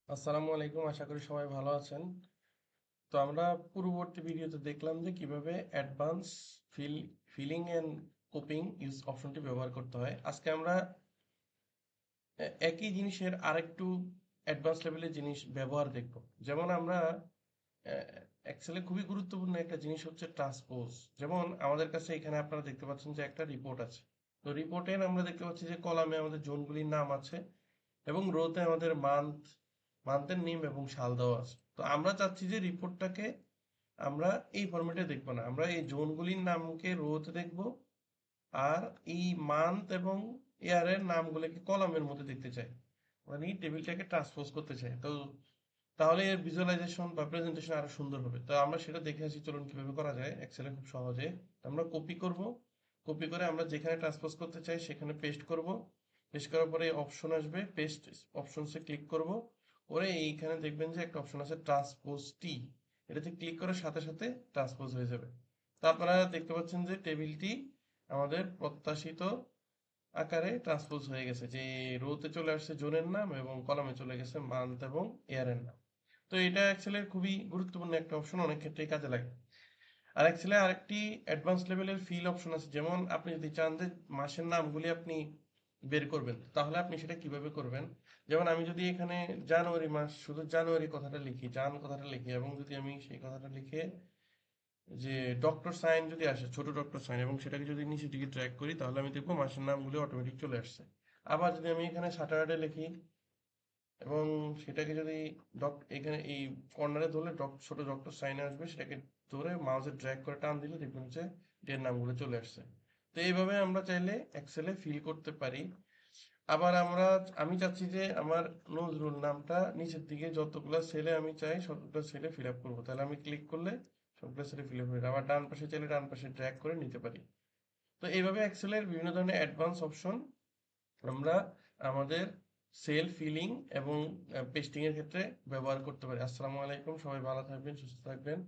আসসালামু আলাইকুম, আশা করি সবাই ভালো আছেন। তো আমরা পূর্ববর্তী ভিডিওতে দেখলাম যে কিভাবে advance filling and copying use অপশনটি ব্যবহার করতে হয়। আজকে আমরা একই জিনিসের আরেকটু অ্যাডভান্স লেভেলের জিনিস ব্যবহার দেখব। যেমন আমরা এক্সেলে খুবই গুরুত্বপূর্ণ একটা জিনিস হচ্ছে ট্রান্সপোজ। যেমন আমাদের কাছে এখানে আপনারা দেখতে পাচ্ছেন যে একটা রিপোর্ট আছে। তো রিপোর্টের আমরা দেখতে পাচ্ছি যে কলামে আমাদের জোনগুলির নাম আছে এবং রোতে আমাদের মান্থের নেম এবং সাল দেওয়া আছে। তো আমরা চাচ্ছি যে রিপোর্টটাকে আমরা এই ফরম্যাটে দেখবো না, আমরা এই জোনগুলির নামকে রোতে দেখব, আর এই মান্থ এবং ইয়ারের নামগুলোকে কলামের মধ্যে দেখতে চাই। মানে এই টেবিলটাকে ট্রান্সপোজ করতে চাই। তো তাহলে এর ভিজুয়ালাইজেশন বা প্রেজেন্টেশন আরো সুন্দর হবে। তো আমরা সেটা দেখে আসি, চলুন কিভাবে করা যায় এক্সেলে খুব সহজে। আমরা কপি করব, কপি করে আমরা যেখানে ট্রান্সপোজ করতে চাই সেখানে পেস্ট করব। পেস্ট করার পরে অপশন আসবে, পেস্ট অপশনসে ক্লিক করব। করে এইখানে দেখবেন যে একটা অপশন আছে ট্রান্সপোজ টি, এটাতে ক্লিক করার সাথে সাথে ট্রান্সপোজ হয়ে যাবে। তো আপনারা দেখতে পাচ্ছেন যে টেবিলটি আমাদের প্রত্যাশিত আকারে ট্রান্সপোজ হয়ে গেছে, যে রোতে চলে আসছে জোনের নাম এবং কলামে চলে গেছে মান্থ এবং ইয়ারের নাম। তো এটা এক্সেলের খুবই গুরুত্বপূর্ণ একটা অপশন, অনেক ক্ষেত্রেই কাজে লাগে। আর এক্সেলে আরেকটি অ্যাডভান্স লেভেলের ফিল অপশন আছে। যেমন আপনি যদি চান যে মাসের নামগুলি আপনি বের করবেন, তাহলে আপনি সেটা কিভাবে করবেন? যেমন আমি যদি এখানে জানুয়ারি মাস, শুধু জানুয়ারি কথাটা লিখি, কথাটা লিখি, এবং যদি আমি সেই কথাটা লিখে যে ডক্টর সাইন যদি আসে, ছোট ডক্টর সাইন, এবং সেটাকে যদি নিচের দিকে ট্র্যাক করি, তাহলে আমি দেখবো মাসের নামগুলো অটোমেটিক চলে আসছে। আবার যদি আমি এখানে স্যাটারডে লিখি এবং সেটাকে যদি এখানে এই কর্নারে ধরলে ছোট ডক্টর সাইনে আসবে, সেটাকে ধরে মাউসে ড্র্যাগ করে টান দিলে দেখবেন যে ডের নামগুলো চলে আসছে। তো এইভাবে আমরা চাইলে এক্সেলে ফিল করতে পারি। আবার আমি চাচ্ছি যে আমার নজরুল নামটা নিচের দিকে যতগুলো সেলে আমি চাই সবগুলো সেলে ফিল আপ করবো, তাহলে আমি ক্লিক করলে সবগুলো সেলে ফিল আপ হয়ে যাবে। আবার ডান পাশে চাইলে ডান পাশে ড্র্যাগ করে নিতে পারি। তো এইভাবে এক্সেলের বিভিন্ন ধরনের অ্যাডভান্স অপশন আমরা আমাদের সেল ফিলিং এবং পেস্টিং এর ক্ষেত্রে ব্যবহার করতে পারি। আসসালামু আলাইকুম, সবাই ভালো থাকবেন, সুস্থ থাকবেন।